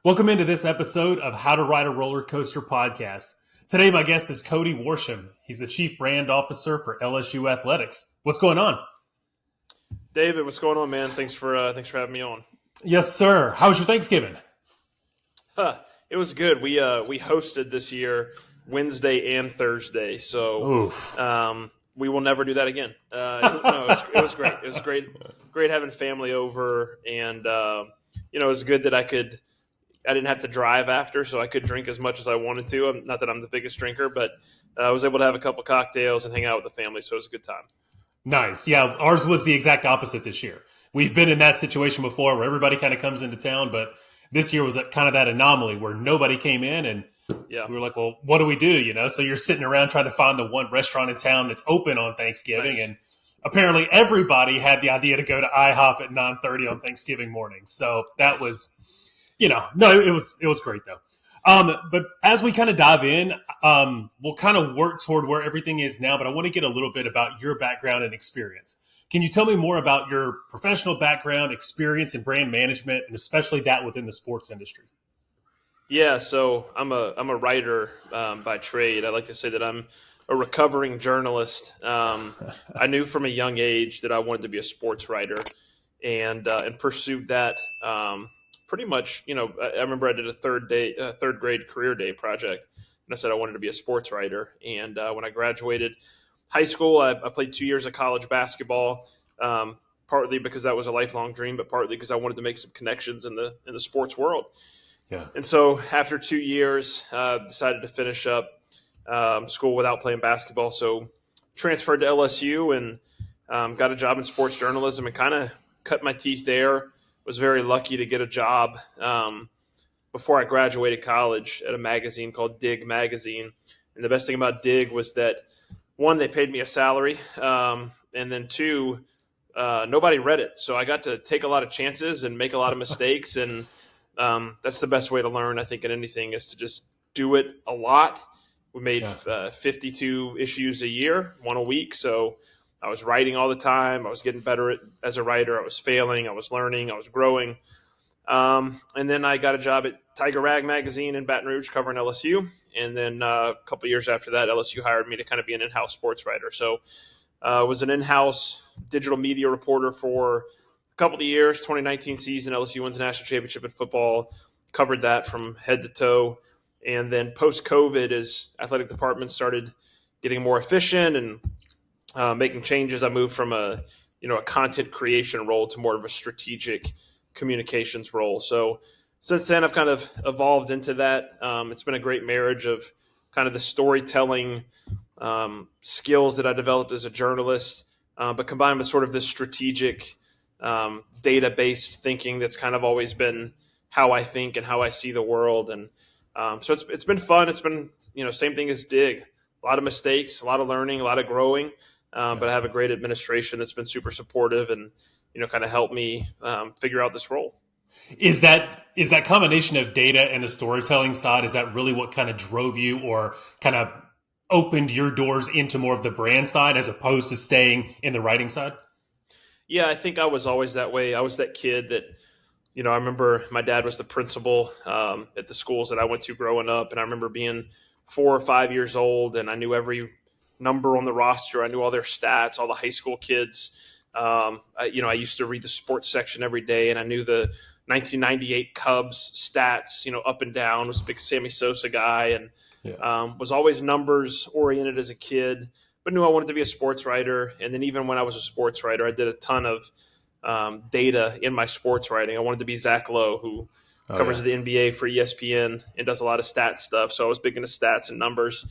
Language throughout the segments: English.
Welcome into this episode of How to Ride a Roller Coaster podcast. Today, my guest is Cody Worsham. He's the Chief Brand Officer for LSU Athletics. What's going on? David, what's going on, man? Thanks for having me on. Yes, sir. How was your Thanksgiving? It was good. We hosted this year Wednesday and Thursday, so we will never do that again. It was great. It was great having family over, and it was good that I didn't have to drive after, so I could drink as much as I wanted to. Not that I'm the biggest drinker, but I was able to have a couple cocktails and hang out with the family, so it was a good time. Nice. Yeah, ours was the exact opposite this year. We've been in that situation before where everybody kind of comes into town, but this year was kind of that anomaly where nobody came in, and we were like, well, what do we do? So you're sitting around trying to find the one restaurant in town that's open on Thanksgiving, nice. And apparently everybody had the idea to go to IHOP at 9:30 on Thanksgiving morning. So that was, it was great though. But as we kind of dive in, we'll kind of work toward where everything is now, but I want to get a little bit about your background and experience. Can you tell me more about your professional background, experience in brand management, and especially that within the sports industry? Yeah, so I'm a writer by trade. I like to say that I'm a recovering journalist. I knew from a young age that I wanted to be a sports writer, and pursued that. Pretty much, I remember I did a third grade career day project, and I said I wanted to be a sports writer. And when I graduated high school, I played 2 years of college basketball, partly because that was a lifelong dream, but partly because I wanted to make some connections in the sports world. Yeah. And so after 2 years, decided to finish up school without playing basketball. So transferred to LSU and got a job in sports journalism and kind of cut my teeth there. Was very lucky to get a job before I graduated college at a magazine called Dig Magazine. And the best thing about Dig was that, one, they paid me a salary, and then two, nobody read it. So I got to take a lot of chances and make a lot of mistakes. And that's the best way to learn, I think, in anything is to just do it a lot. We made 52 issues a year, one a week. So I was writing all the time. I was getting better as a writer. I was failing. I was learning. I was growing. And then I got a job at Tiger Rag magazine in Baton Rouge covering LSU. And then a couple of years after that, LSU hired me to kind of be an in-house sports writer. So I was an in-house digital media reporter for a couple of years. 2019 season, LSU wins the national championship in football. Covered that from head to toe. And then post-COVID, as athletic departments started getting more efficient and making changes, I moved from a content creation role to more of a strategic communications role. So since then, I've kind of evolved into that. It's been a great marriage of kind of the storytelling skills that I developed as a journalist, but combined with sort of this strategic data-based thinking that's kind of always been how I think and how I see the world. And so it's been fun. It's been, same thing as Dig. A lot of mistakes, a lot of learning, a lot of growing. But I have a great administration that's been super supportive and, kind of helped me figure out this role. Is that combination of data and the storytelling side, is that really what kind of drove you or kind of opened your doors into more of the brand side as opposed to staying in the writing side? Yeah, I think I was always that way. I was that kid that, I remember my dad was the principal at the schools that I went to growing up. And I remember being 4 or 5 years old and I knew every number on the roster. I knew all their stats, all the high school kids. I used to read the sports section every day, and I knew the 1998 Cubs stats, up and down. I was a big Sammy Sosa guy and was always numbers oriented as a kid, but knew I wanted to be a sports writer. And then even when I was a sports writer, I did a ton of data in my sports writing. I wanted to be Zach Lowe, who covers the NBA for ESPN and does a lot of stat stuff. So I was big into stats and numbers.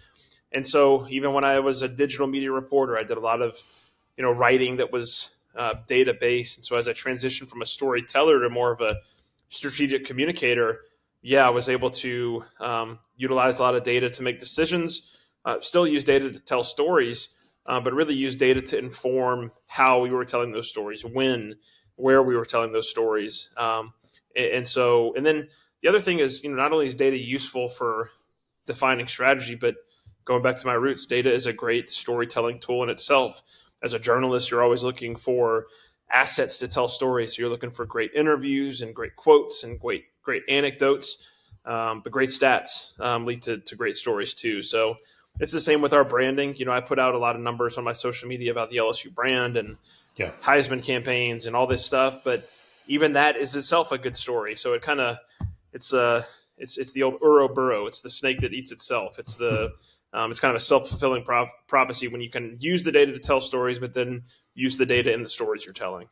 And so even when I was a digital media reporter, I did a lot of, writing that was data-based. And so as I transitioned from a storyteller to more of a strategic communicator, I was able to utilize a lot of data to make decisions, still use data to tell stories, but really use data to inform how we were telling those stories, where we were telling those stories. And then the other thing is, not only is data useful for defining strategy, but going back to my roots, data is a great storytelling tool in itself. As a journalist, you're always looking for assets to tell stories. So you're looking for great interviews and great quotes and great great anecdotes, but great stats lead to great stories too. So it's the same with our branding. I put out a lot of numbers on my social media about the LSU brand and Heisman campaigns and all this stuff, but even that is itself a good story. So it kind of it's the old Ouroboros. It's the snake that eats itself. It's it's kind of a self-fulfilling prophecy when you can use the data to tell stories, but then use the data in the stories you're telling.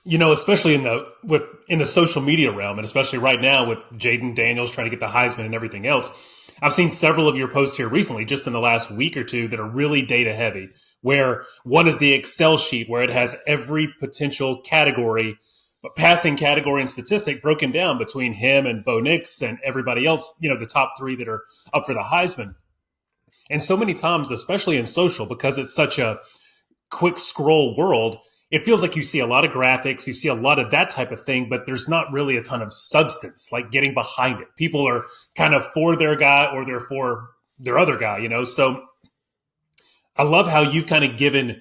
Especially in the social media realm, and especially right now with Jaden Daniels trying to get the Heisman and everything else, I've seen several of your posts here recently, just in the last week or two, that are really data heavy, where one is the Excel sheet where it has every potential category, passing category and statistic broken down between him and Bo Nix and everybody else, the top three that are up for the Heisman. And so many times, especially in social, because it's such a quick scroll world, it feels like you see a lot of graphics, you see a lot of that type of thing, but there's not really a ton of substance, like getting behind it. People are kind of for their guy or they're for their other guy, So I love how you've kind of given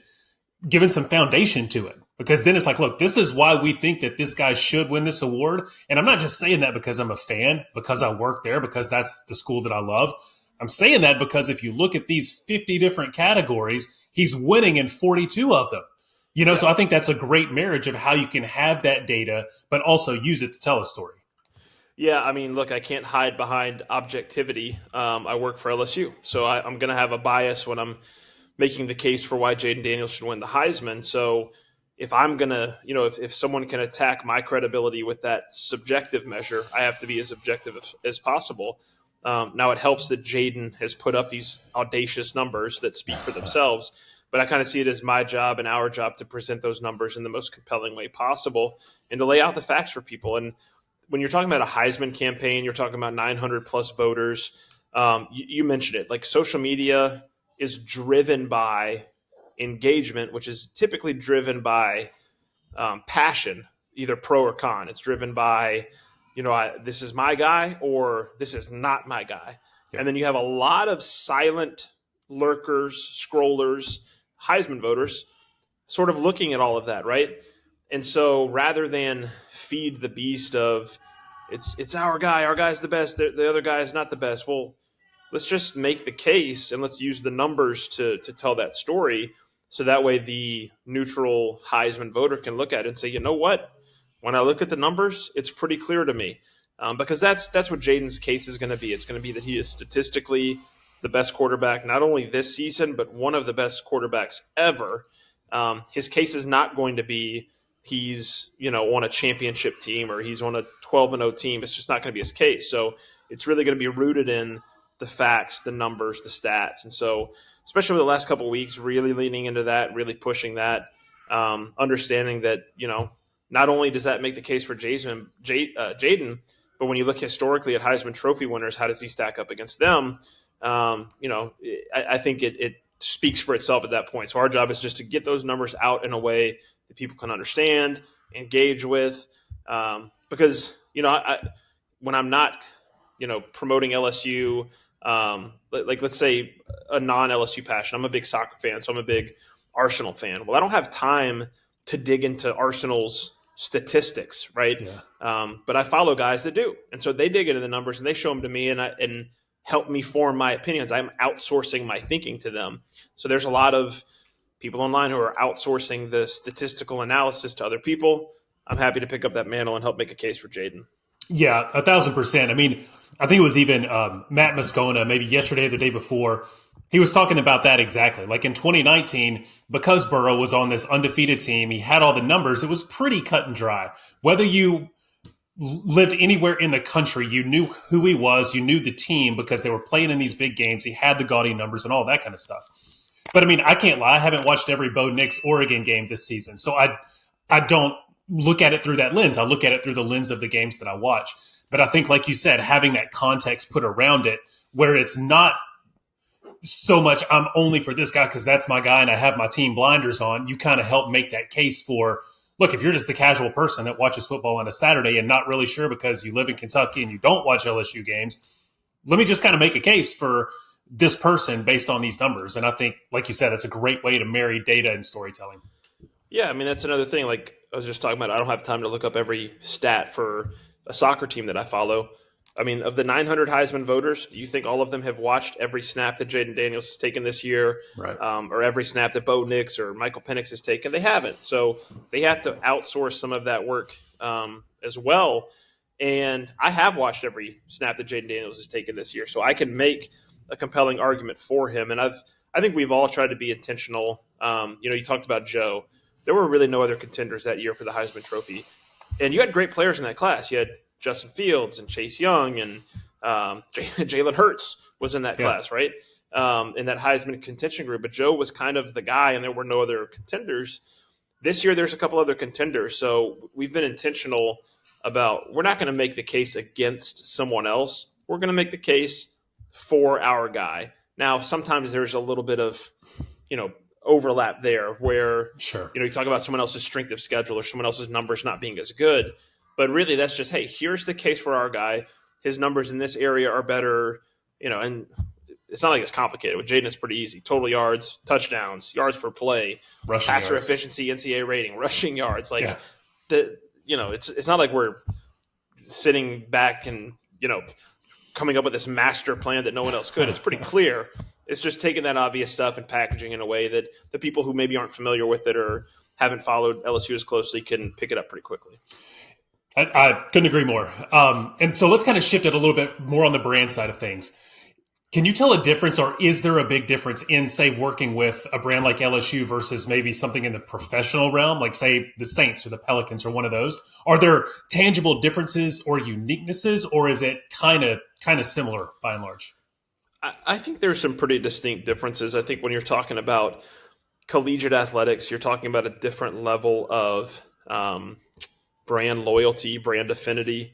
some foundation to it, because then it's like, look, this is why we think that this guy should win this award. And I'm not just saying that because I'm a fan, because I work there, because that's the school that I love. I'm saying that because if you look at these 50 different categories, he's winning in 42 of them. So I think that's a great marriage of how you can have that data, but also use it to tell a story. Yeah, I mean, look, I can't hide behind objectivity. I work for LSU, so I'm going to have a bias when I'm making the case for why Jaden Daniels should win the Heisman. So if I'm going to, if someone can attack my credibility with that subjective measure, I have to be as objective as possible. Now, it helps that Jaden has put up these audacious numbers that speak for themselves. But I kind of see it as my job and our job to present those numbers in the most compelling way possible and to lay out the facts for people. And when you're talking about a Heisman campaign, you're talking about 900 plus voters. You mentioned it, like social media is driven by engagement, which is typically driven by passion, either pro or con. It's driven by, this is my guy or this is not my guy. Yeah. And then you have a lot of silent lurkers, scrollers, Heisman voters sort of looking at all of that, right? And so rather than feed the beast of it's our guy's the best, the other guy is not the best, well, let's just make the case and let's use the numbers to tell that story, so that way the neutral Heisman voter can look at it and say, you know what? When I look at the numbers, it's pretty clear to me. Because that's what Jaden's case is going to be. It's going to be that he is statistically the best quarterback, not only this season, but one of the best quarterbacks ever. His case is not going to be he's, on a championship team or he's on a 12-0 team. It's just not going to be his case. So it's really going to be rooted in the facts, the numbers, the stats. And so, especially over the last couple of weeks, really leaning into that, really pushing that, understanding that, not only does that make the case for Jaden, but when you look historically at Heisman Trophy winners, how does he stack up against them? I think it speaks for itself at that point. So our job is just to get those numbers out in a way that people can understand, engage with, because, when I'm not, promoting LSU, like let's say a non-LSU passion, I'm a big soccer fan, so I'm a big Arsenal fan. Well, I don't have time to dig into Arsenal's statistics, right? Yeah. But I follow guys that do. And so they dig into the numbers and they show them to me and help me form my opinions. I'm outsourcing my thinking to them. So there's a lot of people online who are outsourcing the statistical analysis to other people. I'm happy to pick up that mantle and help make a case for Jaden. Yeah, 1,000%. I mean, I think it was even Matt Moscona, maybe yesterday or the day before, he was talking about that exactly. Like in 2019, because Burrow was on this undefeated team, he had all the numbers. It was pretty cut and dry. Whether you lived anywhere in the country, you knew who he was, you knew the team because they were playing in these big games. He had the gaudy numbers and all that kind of stuff. But I mean, I can't lie. I haven't watched every Bo Nix Oregon game this season. So I don't look at it through that lens. I look at it through the lens of the games that I watch. But I think, like you said, having that context put around it where it's not so much I'm only for this guy because that's my guy and I have my team blinders on, you kind of help make that case for, look, if you're just the casual person that watches football on a Saturday and not really sure because you live in Kentucky and you don't watch LSU games, let me just kind of make a case for this person based on these numbers. And I think, like you said, that's a great way to marry data and storytelling. Yeah, I mean, that's another thing. Like I was just talking about, I don't have time to look up every stat for a soccer team that I follow. I mean, of the 900 Heisman voters, do you think all of them have watched every snap that Jaden Daniels has taken this year, Right. Or every snap that Bo Nix or Michael Penix has taken? They haven't. So they have to outsource some of that work as well. And I have watched every snap that Jaden Daniels has taken this year, so I can make a compelling argument for him. And I think we've all tried to be intentional. You talked about Joe. There were really no other contenders that year for the Heisman Trophy. And you had great players in that class. You had Justin Fields and Chase Young and Jalen Hurts was in that class, right? In that Heisman contention group. But Joe was kind of the guy, and there were no other contenders. This year there's a couple other contenders. So we've been intentional about we're not going to make the case against someone else. We're going to make the case for our guy. Now, sometimes there's a little bit of, overlap there where, you talk about someone else's strength of schedule or someone else's numbers not being as good. But really, that's just, hey, here's the case for our guy. His numbers in this area are better, and it's not like it's complicated. With Jaden, it's pretty easy. Total yards, touchdowns, yards per play, rushing passer yards, efficiency, NCAA rating, rushing yards. It's not like we're sitting back and, coming up with this master plan that no one else could. It's pretty clear. It's just taking that obvious stuff and packaging in a way that the people who maybe aren't familiar with it or haven't followed LSU as closely can pick it up pretty quickly. I couldn't agree more. And so let's kind of shift it a little bit more on the brand side of things. Can you tell a difference, or is there a big difference in, say, working with a brand like LSU versus maybe something in the professional realm, like, say, the Saints or the Pelicans or one of those? Are there tangible differences or uniquenesses, or is it kind of similar by and large? I think there's some pretty distinct differences. I think when you're talking about collegiate athletics, you're talking about a different level of brand loyalty, brand affinity.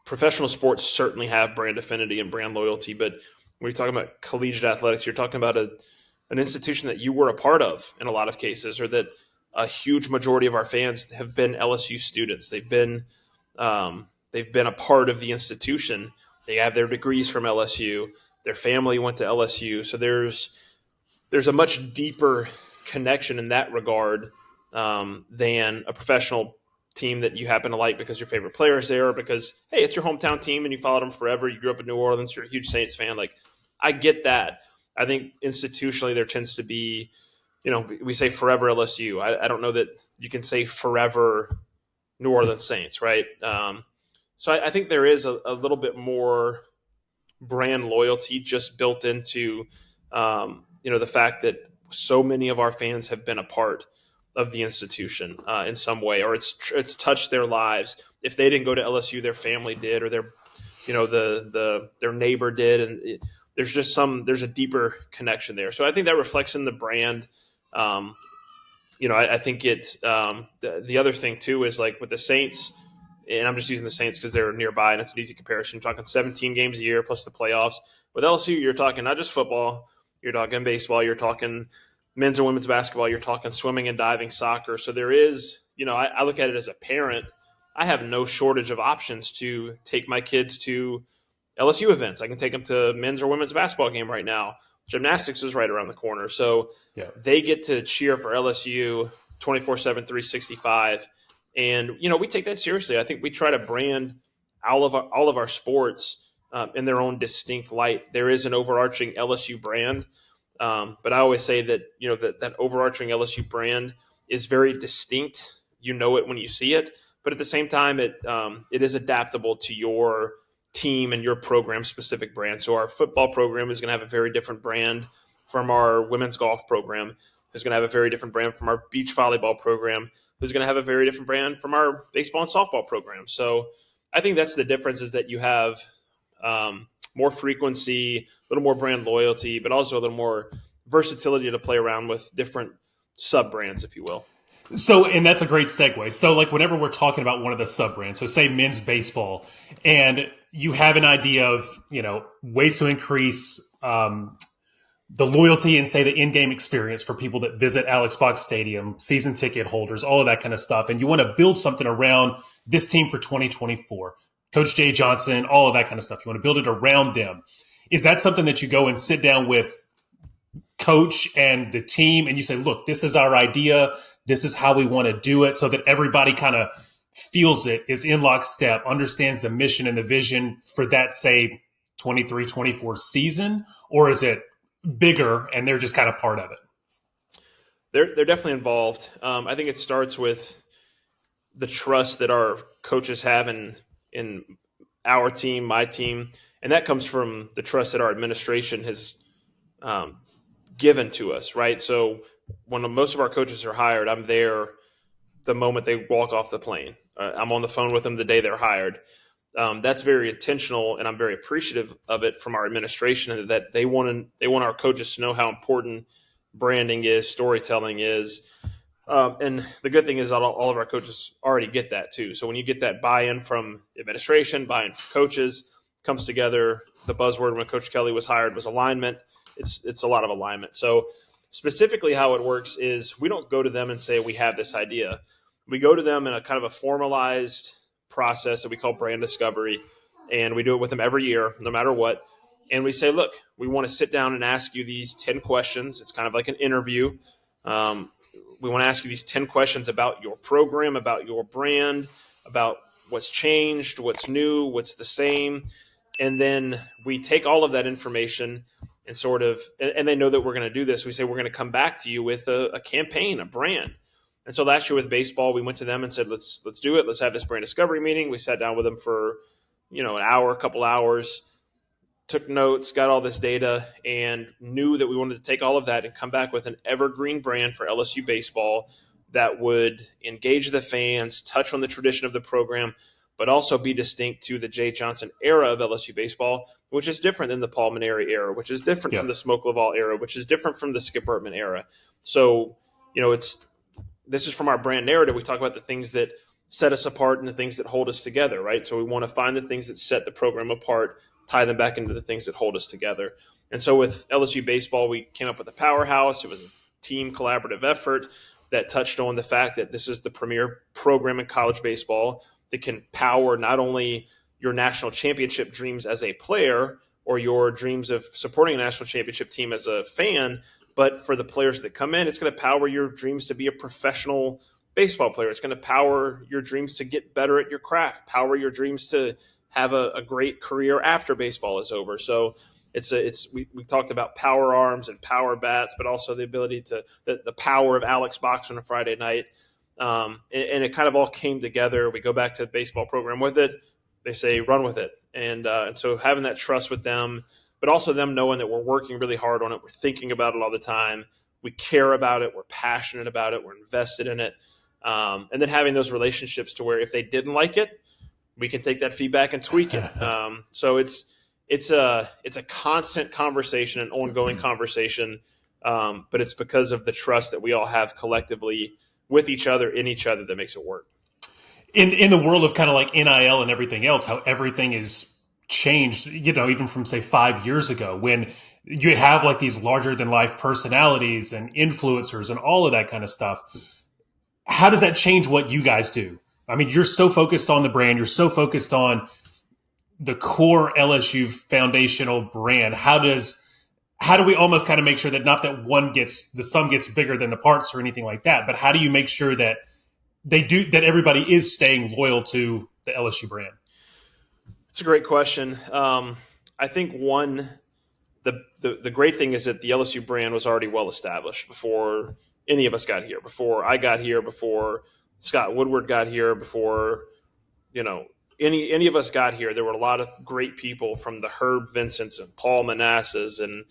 Professional sports certainly have brand affinity and brand loyalty, but when you're talking about collegiate athletics, you're talking about an institution that you were a part of in a lot of cases, or that a huge majority of our fans have been LSU students. They've been a part of the institution. They have their degrees from LSU. Their family went to LSU. So there's a much deeper connection in that regard than a professional team that you happen to like because your favorite player is there, or because, hey, it's your hometown team and you followed them forever. You grew up in New Orleans. You're a huge Saints fan. Like, I get that. I think institutionally there tends to be, we say forever LSU. I don't know that you can say forever New Orleans Saints, right? So I think there is a little bit more brand loyalty just built into, the fact that so many of our fans have been a part of the institution in some way, or it's touched their lives. If they didn't go to LSU, their family did, or their neighbor did, and there's a deeper connection there. So I think that reflects in the brand. I think it's the other thing too is, like, with the Saints, and I'm just using the Saints because they're nearby and it's an easy comparison. You're talking 17 games a year plus the playoffs. With LSU, you're talking not just football, you're talking baseball, you're talking men's and women's basketball, you're talking swimming and diving, soccer. So there is, I look at it as a parent. I have no shortage of options to take my kids to LSU events. I can take them to men's or women's basketball game right now. Gymnastics is right around the corner. So They get to cheer for LSU 24/7, 365. And, we take that seriously. I think we try to brand all of our sports in their own distinct light. There is an overarching LSU brand. But I always say that, that overarching LSU brand is very distinct. You know it when you see it. But at the same time, it is adaptable to your team and your program specific brand. So our football program is going to have a very different brand from our women's golf program. Who's going to have a very different brand from our beach volleyball program, who's going to have a very different brand from our baseball and softball program. So I think that's the difference, is that you have more frequency, a little more brand loyalty, but also a little more versatility to play around with different sub-brands, if you will. So, and that's a great segue. So, like, whenever we're talking about one of the sub-brands, so say men's baseball, and you have an idea of, ways to increase the loyalty and, say, the in-game experience for people that visit Alex Box Stadium, season ticket holders, all of that kind of stuff. And you want to build something around this team for 2024, Coach Jay Johnson, all of that kind of stuff. You want to build it around them. Is that something that you go and sit down with Coach and the team and you say, look, this is our idea. This is how we want to do it, so that everybody kind of feels it, is in lockstep, understands the mission and the vision for that, say, 23-24 season? Or is it bigger and they're just kind of part of it? They're definitely involved. I think it starts with the trust that our coaches have in our team, my team, and that comes from the trust that our administration has given to us, right? So when most of our coaches are hired, I'm there the moment they walk off the plane. I'm on the phone with them the day they're hired. That's very intentional, and I'm very appreciative of it from our administration, that they want our coaches to know how important branding is, storytelling is. And the good thing is all of our coaches already get that too. So when you get that buy-in from the administration, buy-in from coaches, comes together. The buzzword when Coach Kelly was hired was alignment. It's a lot of alignment. So specifically how it works is we don't go to them and say we have this idea. We go to them in a kind of a formalized process that we call brand discovery, and we do it with them every year, no matter what. And we say, look, we want to sit down and ask you these 10 questions. It's kind of like an interview. We want to ask you these 10 questions about your program, about your brand, about what's changed, what's new, what's the same. And then we take all of that information and and they know that we're going to do this. We say, we're going to come back to you with a campaign, a brand. And so last year with baseball, we went to them and said, let's do it. Let's have this brand discovery meeting. We sat down with them for, an hour, a couple hours, took notes, got all this data, and knew that we wanted to take all of that and come back with an evergreen brand for LSU baseball that would engage the fans, touch on the tradition of the program, but also be distinct to the Jay Johnson era of LSU baseball, which is different than the Paul Mainieri era, which is different from the Smoke Laval era, which is different from the Skip Bertman era. So, this is from our brand narrative. We talk about the things that set us apart and the things that hold us together, right? So we want to find the things that set the program apart, tie them back into the things that hold us together. And so with LSU baseball, we came up with a powerhouse. It was a team collaborative effort that touched on the fact that this is the premier program in college baseball that can power not only your national championship dreams as a player or your dreams of supporting a national championship team as a fan, but for the players that come in, it's going to power your dreams to be a professional baseball player. It's going to power your dreams to get better at your craft, power your dreams to have a great career after baseball is over. So we talked about power arms and power bats, but also the ability the power of Alex Box on a Friday night. And it kind of all came together. We go back to the baseball program with it. They say, run with it. And so having that trust with them, but also them knowing that we're working really hard on it. We're thinking about it all the time. We care about it. We're passionate about it. We're invested in it. And then having those relationships to where if they didn't like it, we can take that feedback and tweak it. So it's a constant conversation, an ongoing conversation, but it's because of the trust that we all have collectively with each other, in each other, that makes it work. In the world of kind of like NIL and everything else, how everything is changed, even from say 5 years ago, when you have like these larger than life personalities and influencers and all of that kind of stuff. How does that change what you guys do? I mean, you're so focused on the brand, you're so focused on the core LSU foundational brand. How do we almost kind of make sure that not that the sum gets bigger than the parts or anything like that, but how do you make sure that that everybody is staying loyal to the LSU brand? It's a great question. I think the great thing is that the LSU brand was already well established before any of us got here, before I got here, before Scott Woodward got here, before any of us got here. There were a lot of great people, from the Herb Vincents and Paul Manassas, and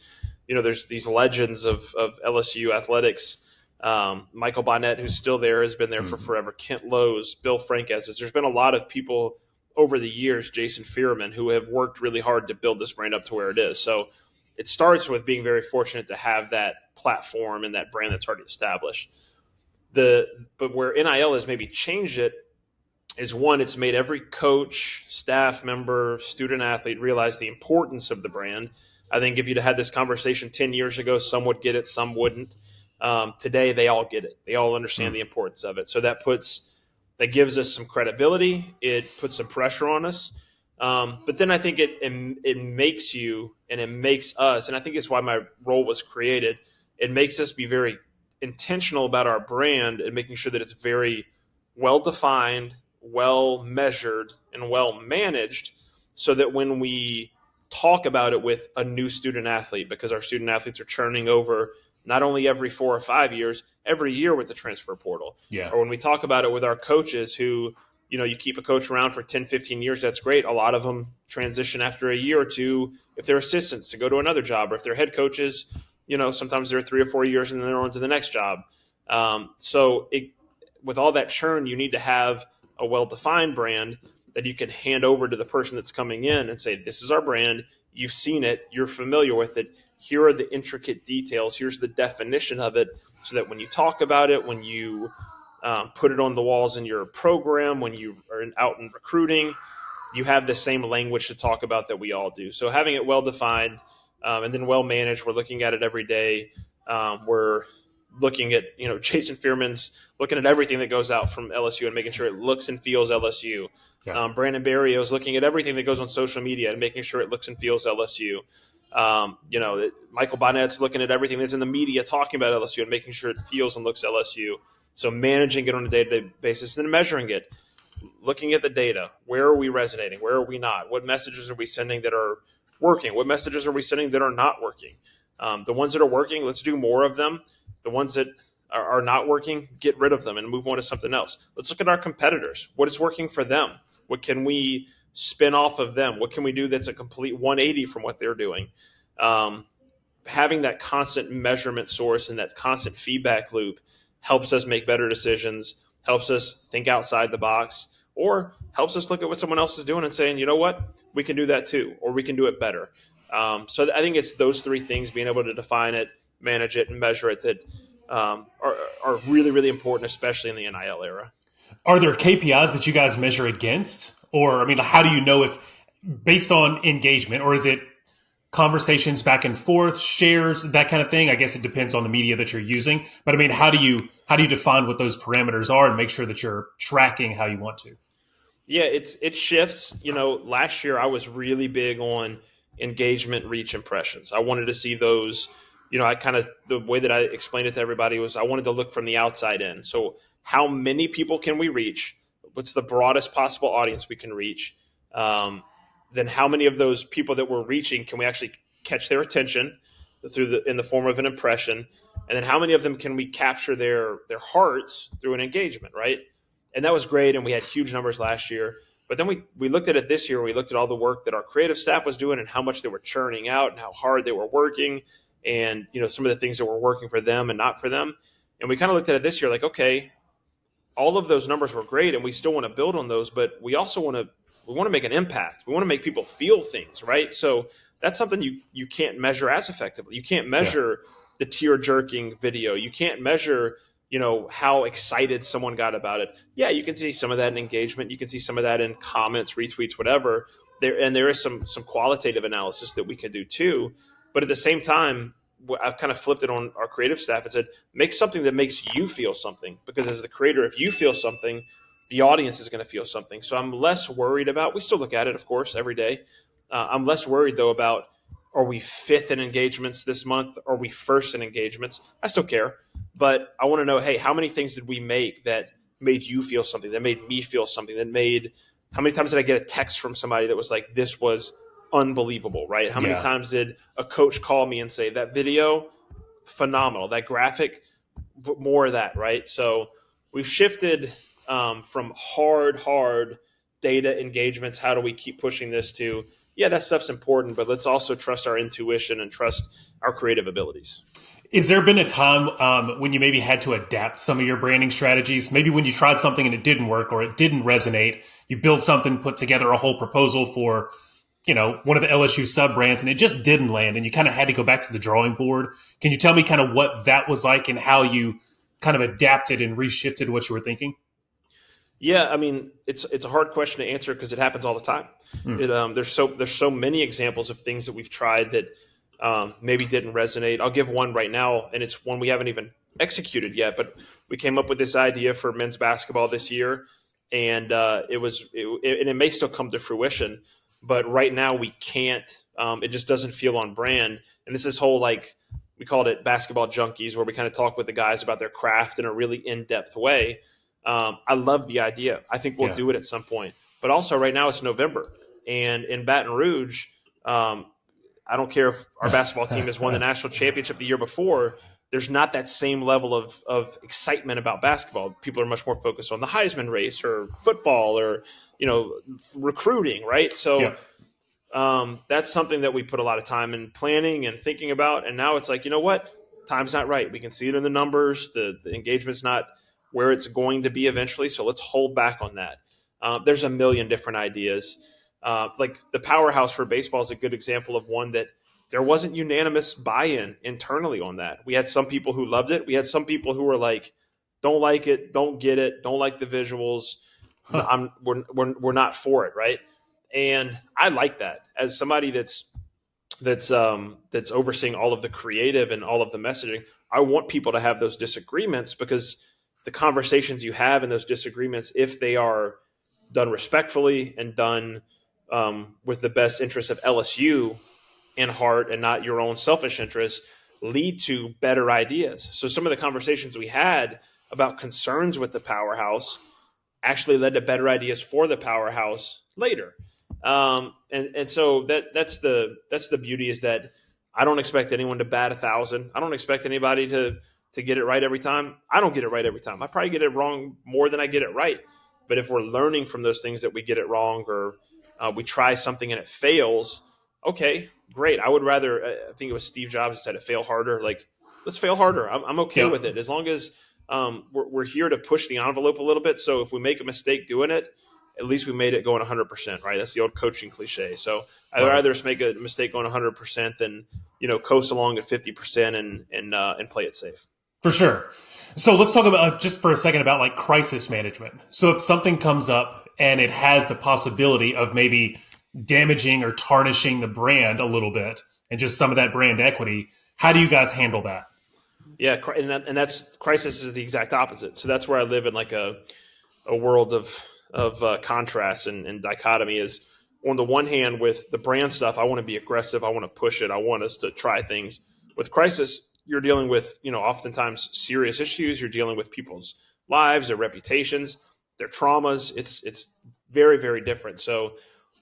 there's these legends of LSU athletics. Michael Bonnet, who's still there, has been there for forever. Kent Lowe's, Bill Frankez's. There's been a lot of people over the years, Jason Fierman, who have worked really hard to build this brand up to where it is. So it starts with being very fortunate to have that platform and that brand that's already established. But where NIL has maybe changed it is, one, it's made every coach, staff member, student athlete realize the importance of the brand. I think if you'd had this conversation 10 years ago, some would get it, some wouldn't. Today, they all get it. They all understand the importance of it. So that gives us some credibility. It puts some pressure on us. But then I think it makes you, and it makes us, and I think it's why my role was created, it makes us be very intentional about our brand and making sure that it's very well-defined, well measured and well managed, so that when we talk about it with a new student athlete, because our student athletes are churning over not only every 4 or 5 years, every year with the transfer portal. Yeah. Or when we talk about it with our coaches who, you keep a coach around for 10, 15 years, that's great. A lot of them transition after a year or two, if they're assistants, to go to another job, or if they're head coaches, sometimes they're 3 or 4 years and then they're on to the next job. With all that churn, you need to have a well-defined brand that you can hand over to the person that's coming in and say, this is our brand. You've seen it. You're familiar with it. Here are the intricate details. Here's the definition of it, so that when you talk about it, when you put it on the walls in your program, when you are out in recruiting, you have the same language to talk about that we all do. So having it well-defined and then well-managed, we're looking at it every day. We're looking at, Jason Fearman's looking at everything that goes out from LSU and making sure it looks and feels LSU. Yeah. Brandon Barrio's looking at everything that goes on social media and making sure it looks and feels LSU. Michael Bonnett's looking at everything that's in the media talking about LSU and making sure it feels and looks LSU. So managing it on a day-to-day basis, and then measuring it, looking at the data. Where are we resonating? Where are we not? What messages are we sending that are working? What messages are we sending that are not working? The ones that are working, let's do more of them. The ones that are not working, get rid of them and move on to something else. Let's look at our competitors. What is working for them? What can we spin off of them? What can we do that's a complete 180 from what they're doing? Having that constant measurement source and that constant feedback loop helps us make better decisions, helps us think outside the box, or helps us look at what someone else is doing and saying, you know what, we can do that too, or we can do it better. So I think it's those three things, being able to define it, manage it, and measure it, that are really, really important, especially in the NIL era. Are there KPIs that you guys measure against? Or, how do you know if, based on engagement, or is it conversations back and forth, shares, that kind of thing? I guess it depends on the media that you're using. But how do you define what those parameters are and make sure that you're tracking how you want to? Yeah, it shifts. Last year I was really big on engagement, reach, impressions. I wanted to see those. The way that I explained it to everybody was I wanted to look from the outside in. So how many people can we reach? What's the broadest possible audience we can reach? Then how many of those people that we're reaching can we actually catch their attention in the form of an impression? And then how many of them can we capture their hearts through an engagement, right? And that was great, and we had huge numbers last year. But then we looked at it this year. We looked at all the work that our creative staff was doing and how much they were churning out and how hard they were working, and some of the things that were working for them and not for them. And we kind of looked at it this year like, okay, all of those numbers were great, and we still want to build on those, but we also want to make an impact. We want to make people feel things, right? So that's something you can't measure as effectively. You can't measure the tear-jerking video. You can't measure, how excited someone got about it. Yeah, you can see some of that in engagement. You can see some of that in comments, retweets, whatever. There is some qualitative analysis that we can do too. But at the same time, I've kind of flipped it on our creative staff and said, make something that makes you feel something. Because as the creator, if you feel something, the audience is going to feel something. So I'm less worried about, we still look at it, of course, every day. I'm less worried, though, about, are we fifth in engagements this month? Are we first in engagements? I still care. But I want to know, hey, how many things did we make that made you feel something, that made me feel something, how many times did I get a text from somebody that was like, this was unbelievable, right? How many times did a coach call me and say, that video, phenomenal, that graphic, more of that, right? So we've shifted from hard data engagements. How do we keep pushing this to, that stuff's important, but let's also trust our intuition and trust our creative abilities. Is there been a time when you maybe had to adapt some of your branding strategies? Maybe when you tried something and it didn't work or it didn't resonate, you built something, put together a whole proposal for, one of the LSU sub brands, and it just didn't land, and you kind of had to go back to the drawing board. Can you tell me kind of what that was like and how you kind of adapted and reshifted what you were thinking? Yeah, it's a hard question to answer because it happens all the time. There's so many examples of things that we've tried that maybe didn't resonate. I'll give one right now, and it's one we haven't even executed yet. But we came up with this idea for men's basketball this year, and it may still come to fruition. But right now we can't. It just doesn't feel on brand. And this is whole, like, we called it Basketball Junkies, where we kind of talk with the guys about their craft in a really in-depth way. I love the idea. I think we'll do it at some point. But also right now it's November. And in Baton Rouge, I don't care if our basketball team has won the national championship the year before. There's not that same level of excitement about basketball. People are much more focused on the Heisman race or football or, recruiting, right? So that's something that we put a lot of time in planning and thinking about. And now it's like, you know what? Time's not right. We can see it in the numbers. The engagement's not where it's going to be eventually. So let's hold back on that. There's a million different ideas. Like the powerhouse for baseball is a good example of one that there wasn't unanimous buy-in internally on that. We had some people who loved it. We had some people who were like, don't like it, don't get it, don't like the visuals. We're not for it, right? And I like that as somebody that's overseeing all of the creative and all of the messaging. I want people to have those disagreements because the conversations you have in those disagreements, if they are done respectfully and done with the best interest of LSU in heart and not your own selfish interests, lead to better ideas. So some of the conversations we had about concerns with the powerhouse actually led to better ideas for the powerhouse later. And so that's the beauty, is that I don't expect anyone to bat 1,000. I don't expect anybody to get it right every time. I don't get it right every time. I probably get it wrong more than I get it right. But if we're learning from those things that we get it wrong, or we try something and it fails, okay, great. I would rather, I think it was Steve Jobs that said it, fail harder. Like, let's fail harder. I'm okay with it, as long as we're here to push the envelope a little bit. So if we make a mistake doing it, at least we made it going 100%, right? That's the old coaching cliche. So I'd rather just make a mistake going 100% than, coast along at 50% and play it safe. For sure. So let's talk about just for a second about like crisis management. So if something comes up and it has the possibility of maybe damaging or tarnishing the brand a little bit and just some of that brand equity, how do you guys handle that? Yeah, and that's crisis is the exact opposite. So that's where I live in like a world of contrast and dichotomy. Is on the one hand, with the brand stuff, I want to be aggressive. I want to push it. I want us to try things. With crisis, you're dealing with, oftentimes serious issues. You're dealing with people's lives, their reputations, their traumas. It's very, very different. So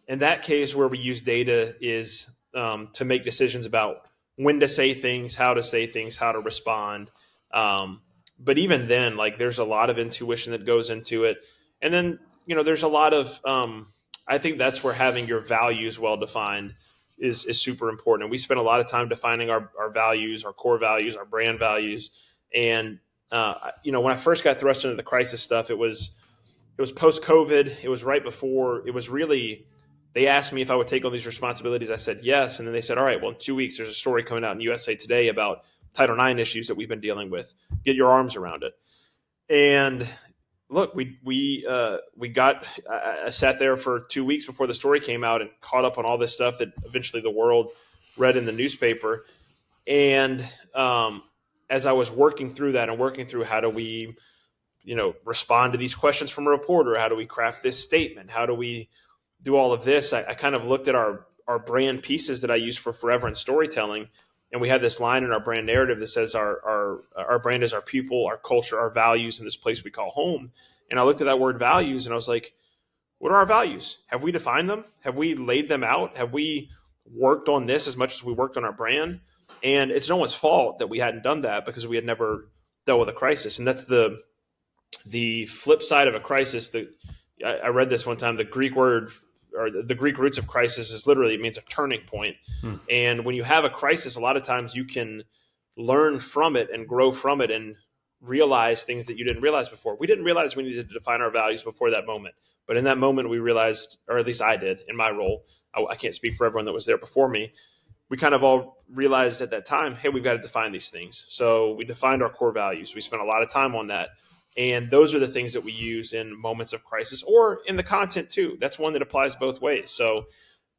in that case, where we use data is to make decisions about when to say things, how to say things, how to respond. But even then, like, there's a lot of intuition that goes into it. And then, there's a lot of, I think that's where having your values well defined is super important. And we spend a lot of time defining our values, our core values, our brand values. And, when I first got thrust into the crisis stuff, it was post-COVID. It was right before. It was really, they asked me if I would take on these responsibilities. I said yes. And then they said, all right, well, in 2 weeks, there's a story coming out in USA Today about Title IX issues that we've been dealing with. Get your arms around it. And look, I sat there for 2 weeks before the story came out and caught up on all this stuff that eventually the world read in the newspaper. And as I was working through that and working through how do we, respond to these questions from a reporter, how do we craft this statement, how do we do all of this, I kind of looked at our brand pieces that I use for forever in storytelling. And we had this line in our brand narrative that says our brand is our people, our culture, our values in this place we call home. And I looked at that word values and I was like, what are our values? Have we defined them? Have we laid them out? Have we worked on this as much as we worked on our brand? And it's no one's fault that we hadn't done that because we had never dealt with a crisis. And that's the flip side of a crisis. I read this one time, the Greek word or the Greek roots of crisis is literally, it means a turning point. And when you have a crisis, a lot of times you can learn from it and grow from it and realize things that you didn't realize before. We didn't realize we needed to define our values before that moment. But in that moment, we realized, or at least I did in my role, I can't speak for everyone that was there before me. We kind of all realized at that time, hey, we've got to define these things. So we defined our core values. We spent a lot of time on that. And those are the things that we use in moments of crisis or in the content too. That's one that applies both ways. So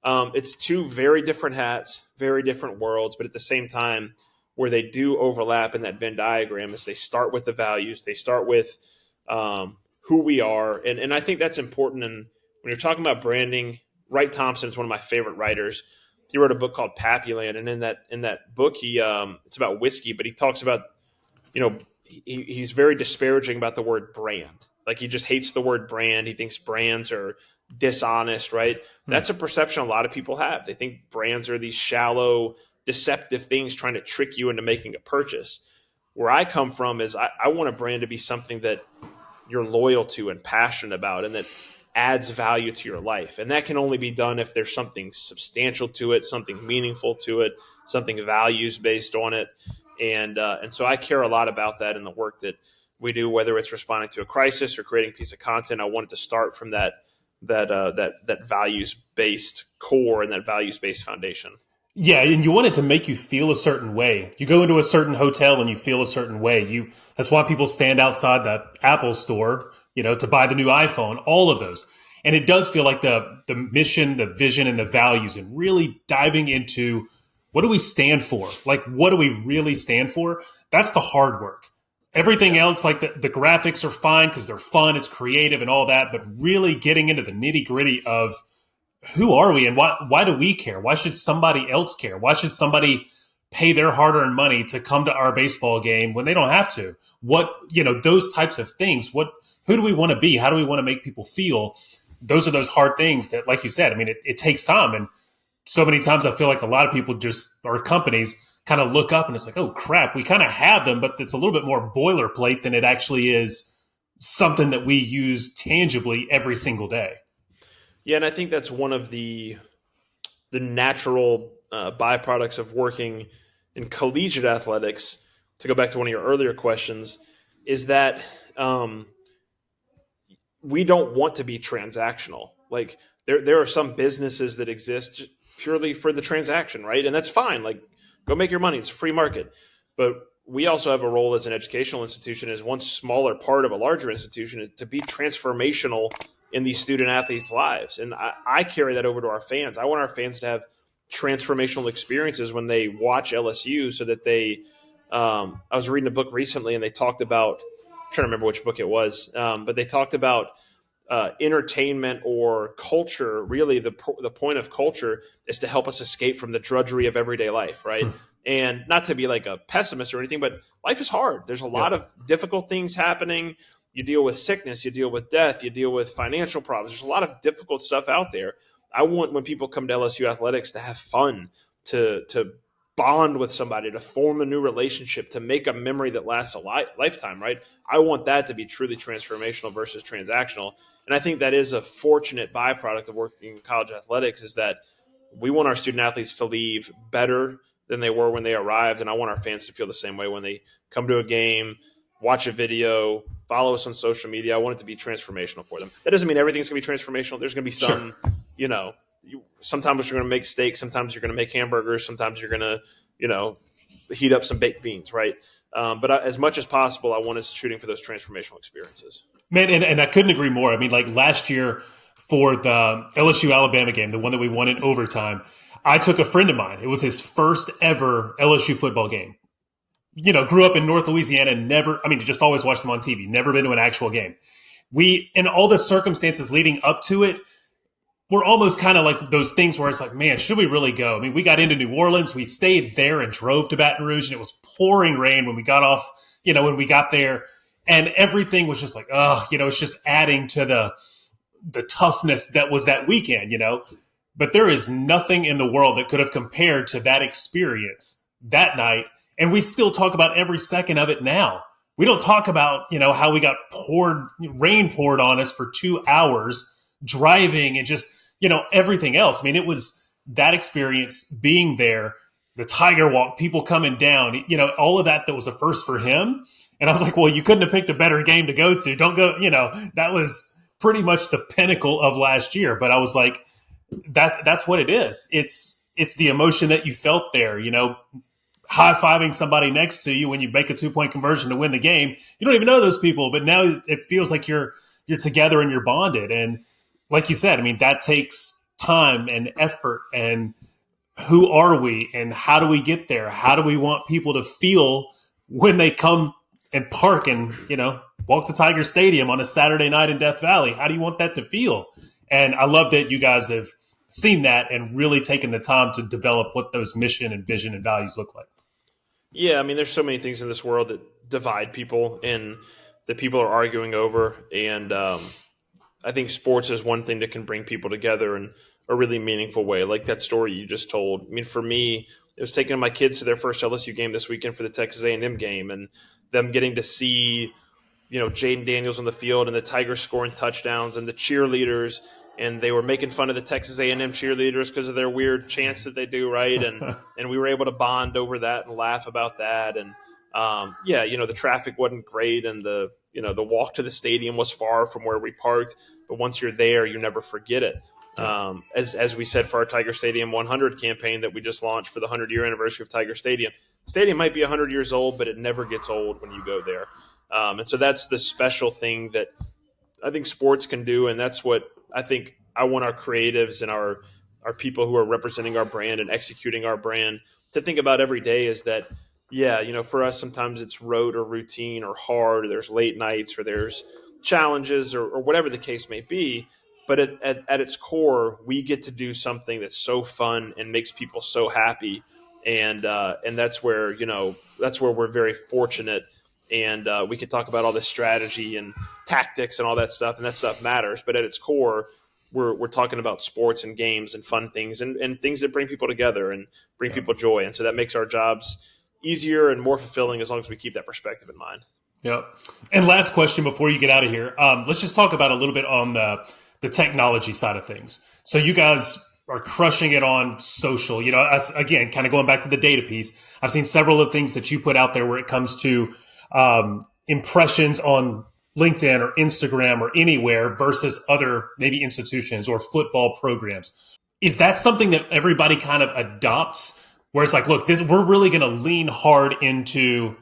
it's two very different hats, very different worlds, but at the same time, where they do overlap in that Venn diagram is they start with the values. They start with who we are. And I think that's important. And when you're talking about branding, Wright Thompson is one of my favorite writers. He wrote a book called Pappyland. And in that book, it's about whiskey, but he talks about, he's very disparaging about the word brand. Like he just hates the word brand. He thinks brands are dishonest, right? That's a perception a lot of people have. They think brands are these shallow, deceptive things trying to trick you into making a purchase. Where I come from is I want a brand to be something that you're loyal to and passionate about and that adds value to your life. And that can only be done if there's something substantial to it, something meaningful to it, something values based on it. And so I care a lot about that in the work that we do, whether it's responding to a crisis or creating a piece of content. I want it to start from that values-based core and that values-based foundation. Yeah, and you want it to make you feel a certain way. You go into a certain hotel and you feel a certain way. That's why people stand outside the Apple store, to buy the new iPhone, all of those. And it does feel like the mission, the vision, and the values, and really diving into what do we stand for? Like, what do we really stand for? That's the hard work. Everything else, like the graphics are fine because they're fun, it's creative and all that, but really getting into the nitty-gritty of who are we and why do we care? Why should somebody else care? Why should somebody pay their hard-earned money to come to our baseball game when they don't have to? Those types of things. Who do we want to be? How do we want to make people feel? Those are those hard things that, like you said, I mean, it takes time. And so many times I feel like a lot of people or companies kind of look up and it's like, oh crap, we kind of have them, but it's a little bit more boilerplate than it actually is something that we use tangibly every single day. Yeah, and I think that's one of the natural byproducts of working in collegiate athletics, to go back to one of your earlier questions, is that we don't want to be transactional. Like there are some businesses that exist purely for the transaction, right? And that's fine. Like, go make your money. It's a free market. But we also have a role as an educational institution, as one smaller part of a larger institution, to be transformational in these student athletes' lives. And I carry that over to our fans. I want our fans to have transformational experiences when they watch LSU, so that they I was reading a book recently and they talked about, I'm trying to remember which book it was, but they talked about entertainment or culture. Really, the point of culture is to help us escape from the drudgery of everyday life, right? And not to be like a pessimist or anything, but life is hard. There's a lot of difficult things happening. You deal with sickness, you deal with death, you deal with financial problems. There's a lot of difficult stuff out there. I want, when people come to LSU Athletics, to have fun, to bond with somebody, to form a new relationship, to make a memory that lasts a lifetime, right? I want that to be truly transformational versus transactional. And I think that is a fortunate byproduct of working in college athletics, is that we want our student athletes to leave better than they were when they arrived. And I want our fans to feel the same way when they come to a game, watch a video, follow us on social media. I want it to be transformational for them. That doesn't mean everything's going to be transformational. There's going to be some, sometimes you're going to make steaks, sometimes you're going to make hamburgers, sometimes you're going to, heat up some baked beans, right? But as much as possible, I want us shooting for those transformational experiences. Man, and I couldn't agree more. I mean, like last year for the LSU Alabama game, the one that we won in overtime, I took a friend of mine. It was his first ever LSU football game. Grew up in North Louisiana, just always watched them on TV, never been to an actual game. In all the circumstances leading up to it, we're almost kind of like those things where it's like, man, should we really go? I mean, we got into New Orleans, we stayed there and drove to Baton Rouge, and it was pouring rain when we got off, when we got there. And everything was just like, it's just adding to the toughness that was that weekend, But there is nothing in the world that could have compared to that experience that night. And we still talk about every second of it now. We don't talk about, how we got rain poured on us for 2 hours driving and just, everything else. I mean, it was that experience, being there, the Tiger Walk, people coming down, all of that was a first for him. And I was like, well, you couldn't have picked a better game to go to. Don't go, that was pretty much the pinnacle of last year. But I was like, that's what it is. It's the emotion that you felt there, high-fiving somebody next to you when you make a 2-point conversion to win the game. You don't even know those people, but now it feels like you're together and you're bonded. And like you said, I mean, that takes time and effort. And who are we and how do we get there? How do we want people to feel when they come and park and, walk to Tiger Stadium on a Saturday night in Death Valley? How do you want that to feel? And I love that you guys have seen that and really taken the time to develop what those mission and vision and values look like. Yeah, I mean, there's so many things in this world that divide people, and that people are arguing over. And I think sports is one thing that can bring people together in a really meaningful way, like that story you just told. I mean, for me, it was taking my kids to their first LSU game this weekend for the Texas A&M game, and them getting to see, Jaden Daniels on the field and the Tigers scoring touchdowns and the cheerleaders, and they were making fun of the Texas A&M cheerleaders because of their weird chants that they do, right? And we were able to bond over that and laugh about that. And the traffic wasn't great, and the walk to the stadium was far from where we parked. But once you're there, you never forget it. As we said for our Tiger Stadium 100 campaign that we just launched for the 100-year anniversary of Tiger Stadium, the stadium might be 100 years old, but it never gets old when you go there. And so that's the special thing that I think sports can do, and that's what I think I want our creatives and our people who are representing our brand and executing our brand to think about every day is that, for us, sometimes it's rote or routine or hard, or there's late nights or there's challenges or whatever the case may be. But at its core, we get to do something that's so fun and makes people so happy. And that's where, we're very fortunate. And we could talk about all this strategy and tactics and all that stuff, and that stuff matters. But at its core, we're talking about sports and games and fun things and things that bring people together and bring people joy. And so that makes our jobs easier and more fulfilling as long as we keep that perspective in mind. Yep. And last question before you get out of here. Let's just talk about a little bit on the technology side of things. So you guys are crushing it on social. Again, kind of going back to the data piece, I've seen several of the things that you put out there where it comes to impressions on LinkedIn or Instagram or anywhere versus other maybe institutions or football programs. Is that something that everybody kind of adopts where it's like, look, we're really going to lean hard into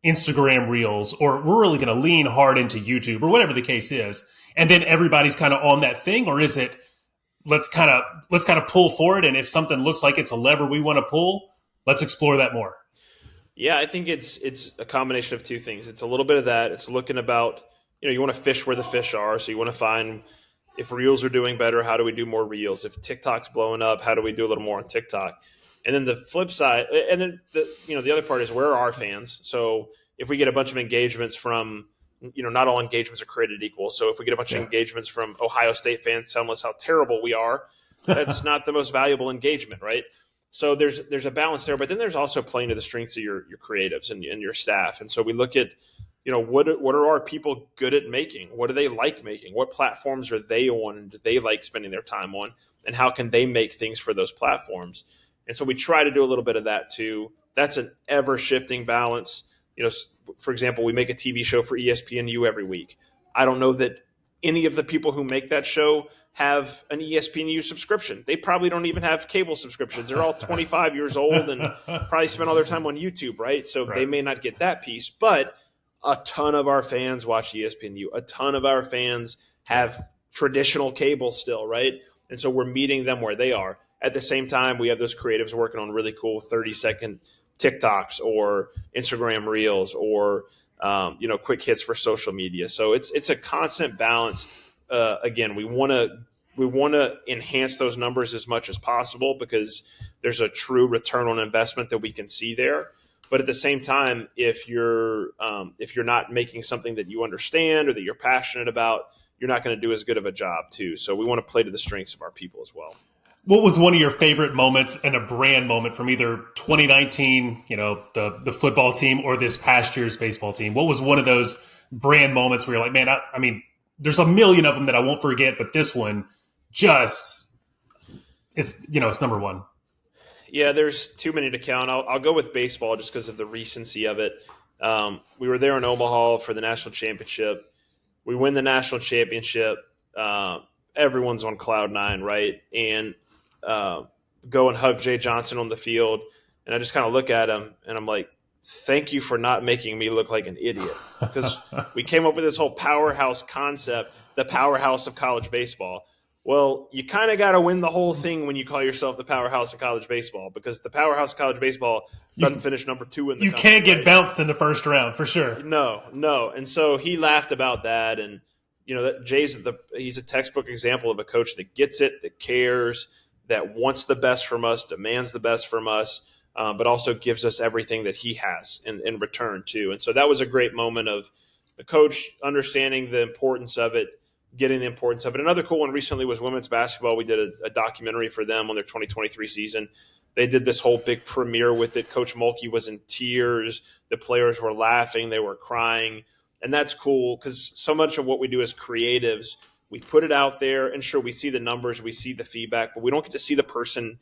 Instagram Reels, or we're really going to lean hard into YouTube, or whatever the case is, and then everybody's kind of on that thing? Or is it let's kind of pull forward, and if something looks like it's a lever we want to pull, let's explore that more? Yeah, I think it's a combination of two things. It's a little bit of that. It's looking about, you want to fish where the fish are. So you want to find if Reels are doing better, how do we do more Reels? If TikTok's blowing up, how do we do a little more on TikTok? And then the flip side, and then the other part is, where are our fans? So if we get a bunch of engagements from, not all engagements are created equal. So if we get a bunch of engagements from Ohio State fans telling us how terrible we are, that's not the most valuable engagement, right? So there's a balance there, but then there's also playing to the strengths of your creatives and your staff. And so we look at, what are our people good at making? What do they like making? What platforms are they on, and do they like spending their time on? And how can they make things for those platforms? And so we try to do a little bit of that too. That's an ever-shifting balance. For example, we make a TV show for ESPNU every week. I don't know that any of the people who make that show have an ESPNU subscription. They probably don't even have cable subscriptions. They're all 25 years old and probably spend all their time on YouTube, right? So they may not get that piece, but a ton of our fans watch ESPNU. A ton of our fans have traditional cable still, right? And so we're meeting them where they are. At the same time, we have those creatives working on really cool 30-second TikToks or Instagram Reels or quick hits for social media. So it's a constant balance. Again, we want to enhance those numbers as much as possible because there's a true return on investment that we can see there. But at the same time, if you're not making something that you understand or that you're passionate about, you're not going to do as good of a job too. So we want to play to the strengths of our people as well. What was one of your favorite moments and a brand moment from either 2019, the football team, or this past year's baseball team? What was one of those brand moments where you're like, man, I mean, there's a million of them that I won't forget, but this one just it's number one. Yeah, there's too many to count. I'll go with baseball just because of the recency of it. We were there in Omaha for the national championship. We win the national championship. Everyone's on cloud nine, right? And go and hug Jay Johnson on the field. And I just kind of look at him and I'm like, thank you for not making me look like an idiot. Because we came up with this whole powerhouse concept, the powerhouse of college baseball. Well, you kind of got to win the whole thing when you call yourself the powerhouse of college baseball, because the powerhouse of college baseball doesn't finish number 2 in the country. You can't get bounced in the first round for sure. No. And so he laughed about that. And, that he's a textbook example of a coach that gets it, that cares, that wants the best from us, demands the best from us, but also gives us everything that he has in return too. And so that was a great moment of a coach understanding the importance of it, getting the importance of it. Another cool one recently was women's basketball. We did a documentary for them on their 2023 season. They did this whole big premiere with it. Coach Mulkey was in tears. The players were laughing. They were crying. And that's cool because so much of what we do as creatives, we put it out there, and sure, we see the numbers, we see the feedback, but we don't get to see the person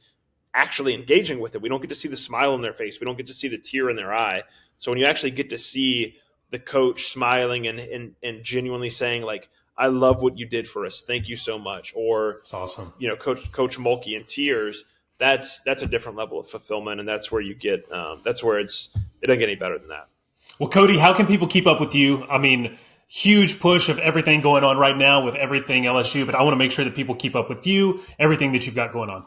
actually engaging with it. We don't get to see the smile on their face. We don't get to see the tear in their eye. So when you actually get to see the coach smiling and genuinely saying, like, I love what you did for us. Thank you so much. Or, it's awesome. Coach Mulkey in tears. That's a different level of fulfillment, and that's where you get. That's where it doesn't get any better than that. Well, Cody, how can people keep up with you? I mean, huge push of everything going on right now with everything LSU, but I want to make sure that people keep up with you, everything that you've got going on.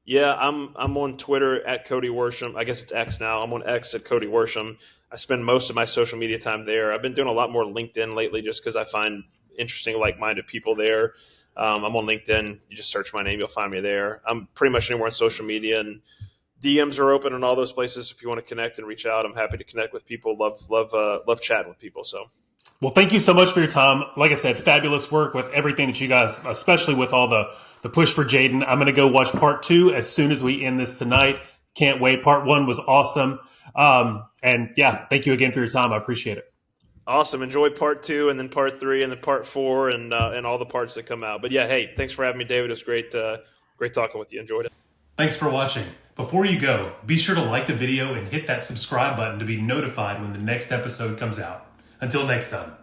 Yeah, I'm on Twitter at Cody Worsham. I guess it's X now. I'm on X at Cody Worsham. I spend most of my social media time there. I've been doing a lot more LinkedIn lately just because I find interesting, like-minded people there. I'm on LinkedIn. You just search my name, you'll find me there. I'm pretty much anywhere on social media, and DMs are open in all those places. If you want to connect and reach out, I'm happy to connect with people. Love chatting with people. So, well, thank you so much for your time. Like I said, fabulous work with everything that you guys, especially with all the push for Jaden. I'm going to go watch part 2 as soon as we end this tonight. Can't wait. Part 1 was awesome. And yeah, thank you again for your time. I appreciate it. Awesome. Enjoy part 2 and then part 3 and then part 4 and all the parts that come out. But yeah, hey, thanks for having me, David. It was great talking with you. Enjoyed it. Thanks for watching. Before you go, be sure to like the video and hit that subscribe button to be notified when the next episode comes out. Until next time.